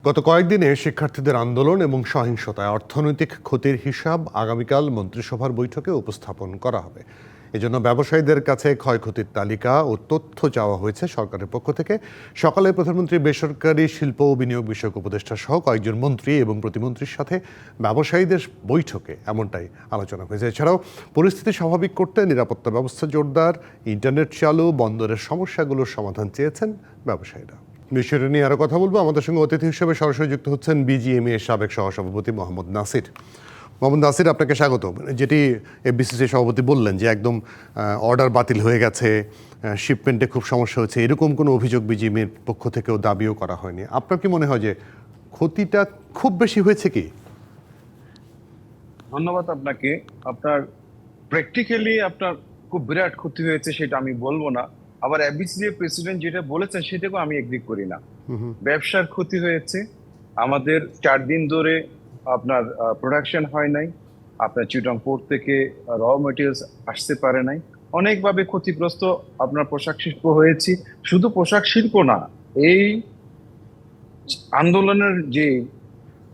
গত কয়েকদিনে শিক্ষার্থীদের আন্দোলন এবং সহিংসতায় অর্থনৈতিক ক্ষতির হিসাব আগামীকাল মন্ত্রিসভার বৈঠকে উপস্থাপন করা হবে। এজন্য ব্যবসায়ীদের কাছে ক্ষয়ক্ষতির তালিকা ও তথ্য চাওয়া হয়েছে সরকারের পক্ষ থেকে। সকালে প্রধানমন্ত্রী বেসরকারি শিল্প ও বিনিয়োগ বিষয়ক উপদেষ্টা সহ কয়েকজন মন্ত্রী এবং প্রতিমন্ত্রীর সাথে ব্যবসায়ীদের বৈঠকে এমনটাই আলোচনা হয়েছে। এছাড়াও পরিস্থিতি স্বাভাবিক করতে নিরাপত্তা ব্যবস্থা জোরদার, ইন্টারনেট চালু, বন্দরের সমস্যাগুলোর সমাধান চেয়েছেন ব্যবসায়ীরা। বিষয়টা নিয়ে আরো কথা বলবো। আমাদের সঙ্গে অতিথি হিসেবে সরাসরি যুক্ত হচ্ছেন বিজিএমইএ এর সাবেক সহসভাপতি মোহাম্মদ নাসির। মোহাম্মদ নাসির, আপনাকে স্বাগত। যেটি এফবিসিসি সভাপতি বললেন যে একদম অর্ডার বাতিল হয়ে গেছে, শিপমেন্টে খুব সমস্যা হচ্ছে, এরকম কোনো অভিযোগ বিজিএমইএর পক্ষ থেকেও দাবিও করা হয়নি। আপনার কি মনে হয় যে ক্ষতিটা খুব বেশি হয়েছে কি? ধন্যবাদ আপনাকে। আপনার প্র্যাকটিক্যালি আপনার খুব বিরাট ক্ষতি হয়েছে সেটা আমি বলবো না, আবার এফবিসিসি এর প্রেসিডেন্ট যেটা বলেছেন সেটাকেও আমি এগ্রি করি না। ব্যবসার ক্ষতি হয়েছে, আমাদের 4 দিন ধরে আপনার প্রোডাকশন হয় নাই, আপনার চিটাগং পোর্ট থেকে র মেটেরিয়ালস আসতে পারে নাই, অনেকভাবে ক্ষতিগ্রস্ত আপনার পোশাক শিল্প হয়েছে। শুধু পোশাক শিল্প না, এই আন্দোলনের যে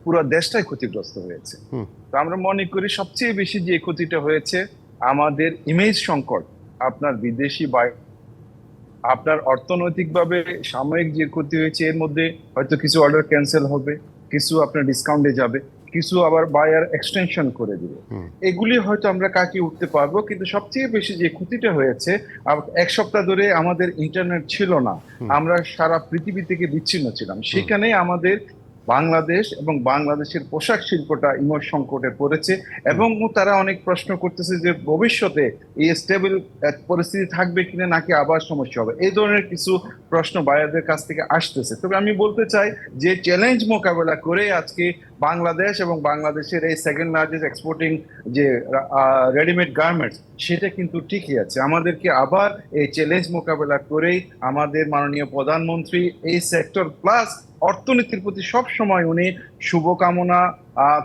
পুরো দেশটাই ক্ষতিগ্রস্ত হয়েছে। তো আমরা মনে করি সবচেয়ে বেশি যে ক্ষতিটা হয়েছে আমাদের ইমেজ সংকট। আপনার বিদেশি আপনার অর্থনৈতিকভাবে সাময়িক যে ক্ষতি হয়েছে, এর মধ্যে হয়তো কিছু অর্ডার ক্যান্সেল হবে, কিছু আপনার ডিসকাউন্টে যাবে, কিছু আবার বায়ার এক্সটেনশন করে দিবে। এগুলি হয়তো আমরা কাটিয়ে উঠতে পারবো, কিন্তু সবচেয়ে বেশি যে ক্ষতিটা হয়েছে, 1 সপ্তাহ ধরে আমাদের ইন্টারনেট ছিল না, আমরা সারা পৃথিবী থেকে বিচ্ছিন্ন ছিলাম। সেখানে আমাদের বাংলাদেশ এবং বাংলাদেশের পোশাক শিল্পটা ইমোশ সংকটে পড়েছে, এবং তারা অনেক প্রশ্ন করতেছে যে ভবিষ্যতে এই স্টেবল পরিস্থিতি থাকবে কিনা, নাকি আবার সমস্যা হবে। এই ধরনের কিছু প্রশ্ন বায়ারদের কাছ থেকে আসতেছে। তবে আমি বলতে চাই যে চ্যালেঞ্জ মোকাবেলা করে আজকে বাংলাদেশ এবং বাংলাদেশের এই সেকেন্ড লার্জেস্ট এক্সপোর্টিং যে রেডিমেড গার্মেন্টস, সেটা কিন্তু ঠিকই আছে। আমাদেরকে আবার এই চ্যালেঞ্জ মোকাবেলা করেই আমাদের মাননীয় প্রধানমন্ত্রী এই সেক্টর প্লাস অর্থনীতির প্রতি সব সময় উনি শুভকামনা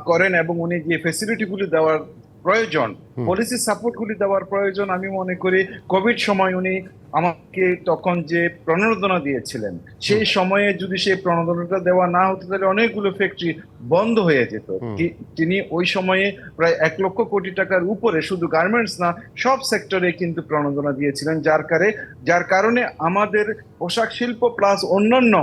করেন, এবং উনি যে ফেসিলিটিগুলি দেওয়ার প্রয়োজন, পলিসি সাপোর্টগুলি দেওয়ার প্রয়োজন, আমি মনে করি কোভিড সময় উনি আমাকে তখন যে প্রণোদনা দিয়েছিলেন, সেই সময়ে যদি সেই প্রণোদনাটা দেওয়া না হতো তাহলে অনেকগুলো ফ্যাক্টরি বন্ধ হয়ে যেত। তিনি ওই সময়ে প্রায় 1 লক্ষ কোটি টাকার উপরে শুধু গার্মেন্টস না, সব সেক্টরে কিন্তু প্রণোদনা দিয়েছিলেন, যার কারণে আমাদের পোশাক শিল্প প্লাস অন্যান্য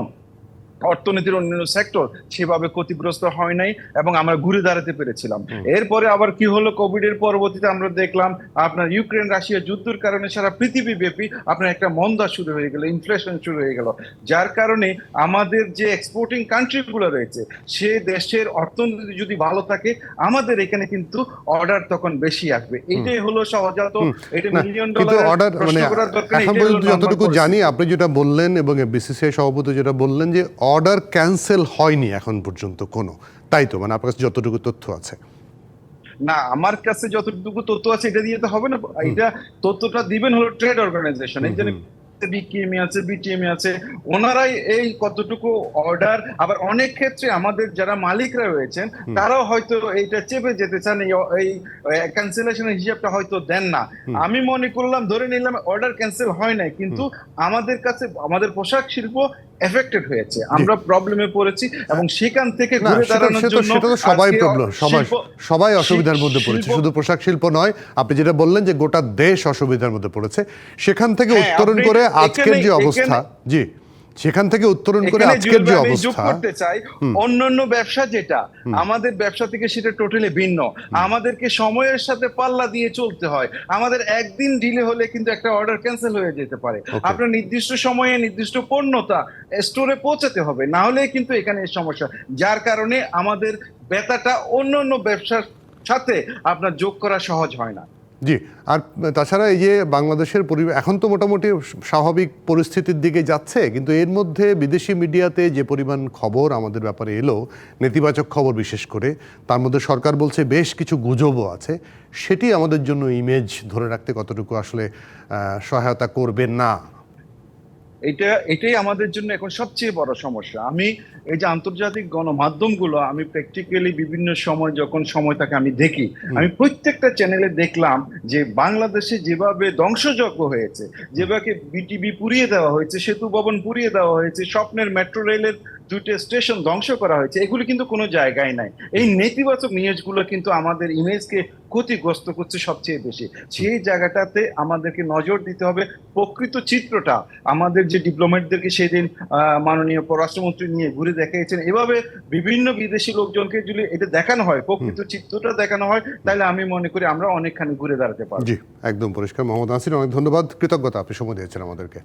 অর্থনীতির অন্যান্য সেক্টর সেভাবে ক্ষতিগ্রস্ত হয় নাই, এবং আমরা ঘুরে দাঁড়াতে পেরেছিলাম। এরপরে আবার কি হলো, কোভিড এর পরবর্তীতে আমরা দেখলাম আপনার ইউক্রেন রাশিয়া যুদ্ধের কারণে সারা পৃথিবী ব্যাপী আপনার একটা মন্দা শুরু হয়ে গেল, ইনফ্লেশন শুরু হয়ে গেল, যার কারণে আমাদের যে এক্সপোর্টিং কান্ট্রি গুলো রয়েছে, সে দেশের অর্থনীতি যদি ভালো থাকে, আমাদের এখানে কিন্তু অর্ডার তখন বেশি আসবে। এটাই হলো সহজাত, এটা মিলিয়ন ডলার প্রশ্ন করার দরকার নেই। এখন পর্যন্ত যতটুকু জানি, আপনি যেটা বললেন এবং বিসিসিআই সভাপতি যেটা বললেন যে অর্ডার ক্যান্সেল হয়নি এখন পর্যন্ত কোনো, তাই তো? মানে আপনার কাছে যতটুকু তথ্য আছে? না, আমার কাছে যতটুকু তথ্য আছে এটা দিয়ে তো হবে না। এটা তথ্যটা দিবেন হলো ট্রেড অর্গানাইজেশন, এই যে বিকেএমই আছে, বিটিএমই আছে, ওনারাই এই কতটুকু অর্ডার। আবার অনেক ক্ষেত্রে আমাদের যারা মালিকরা রয়েছেন তারাও হয়তো এইটা চেপে যেতে চান, এই ক্যান্সেলেশনের হিসাবটা হয়তো দেন না। আমি মনে করলাম, ধরে নিলাম অর্ডার ক্যান্সেল হয় নাই, কিন্তু আমাদের কাছে আমাদের পোশাক শিল্প এফেক্টেড হয়েছে, আমরা প্রবলেমে পড়েছি, এবং সেখান থেকে ঘুরে দাঁড়ানোর জন্য সবাই অসুবিধার মধ্যে পড়েছে, শুধু পোশাক শিল্প নয়। আপনি যেটা বললেন যে গোটা দেশ অসুবিধার মধ্যে পড়েছে, সেখান থেকে উত্তরণ করে আজকের যে অবস্থা, জি, সেখান থেকে উত্তরণ করে আজকের যে অবস্থা, করতে চাই অন্যান্য ব্যবসা যেটা আমাদের ব্যবসা থেকে সেটা টোটালি ভিন্ন। আমাদেরকে সময়ের সাথে পাল্লা দিয়ে চলতে হয়, আমাদের একদিন ডিলে হলে কিন্তু একটা অর্ডার ক্যান্সেল হয়ে যেতে পারে। আপনার নির্দিষ্ট সময়ে নির্দিষ্ট পণ্যটা স্টোরে পৌঁছাতে হবে, না হলে কিন্তু এখানে সমস্যা, যার কারণে আমাদের ব্যথাটা অন্যান্য ব্যবসার সাথে আপনার যোগ করা সহজ হয় না। জি। আর তাছাড়া এই যে বাংলাদেশের পরিবেশ এখন তো মোটামুটি স্বাভাবিক পরিস্থিতির দিকে যাচ্ছে, কিন্তু এর মধ্যে বিদেশি মিডিয়াতে যে পরিমাণ খবর আমাদের ব্যাপারে এলো, নেতিবাচক খবর বিশেষ করে, তার মধ্যে সরকার বলছে বেশ কিছু গুজবও আছে, সেটি আমাদের জন্য ইমেজ ধরে রাখতে কতটুকু আসলে সহায়তা করবে না? এটাই আমাদের জন্য এখন সবচেয়ে বড় সমস্যা। আমি এই যে আন্তর্জাতিক গণমাধ্যমগুলো আমি প্র্যাকটিক্যালি বিভিন্ন সময় যখন সময় থাকে আমি দেখি, আমি প্রত্যেকটা চ্যানেলে দেখলাম যে বাংলাদেশে যেভাবে ধ্বংসযজ্ঞ হয়েছে, যেভাবে বিটিভি পুড়িয়ে দেওয়া হয়েছে, সেতু ভবন পুড়িয়ে দেওয়া হয়েছে, স্বপ্নের মেট্রো রেলের দুটো স্টেশন ধ্বংস করা হয়েছে, এগুলো কিন্তু কোনো জায়গায় নাই। এই নেতিবাচক নিউজগুলো কিন্তু আমাদের ইমেজকে ক্ষতিগ্রস্ত করছে সবচেয়ে বেশি। সেই জায়গাটাতে আমাদেরকে নজর দিতে হবে। প্রকৃত চিত্রটা আমাদের যে ডিপ্লোম্যাটদেরকে সেদিন মাননীয় পররাষ্ট্রমন্ত্রী নিয়ে ঘুরে দেখিয়েছেন, এভাবে বিভিন্ন বিদেশি লোকজনকে যদি এটা দেখানো হয়, প্রকৃত চিত্রটা দেখানো হয়, তাহলে আমি মনে করি আমরা অনেকখানি ঘুরে দাঁড়াতে পারবো। জি, একদম পরিষ্কার। মোহাম্মদ নাসির, অনেক ধন্যবাদ, কৃতজ্ঞতা, আপনি সময় দিয়েছেন আমাদেরকে।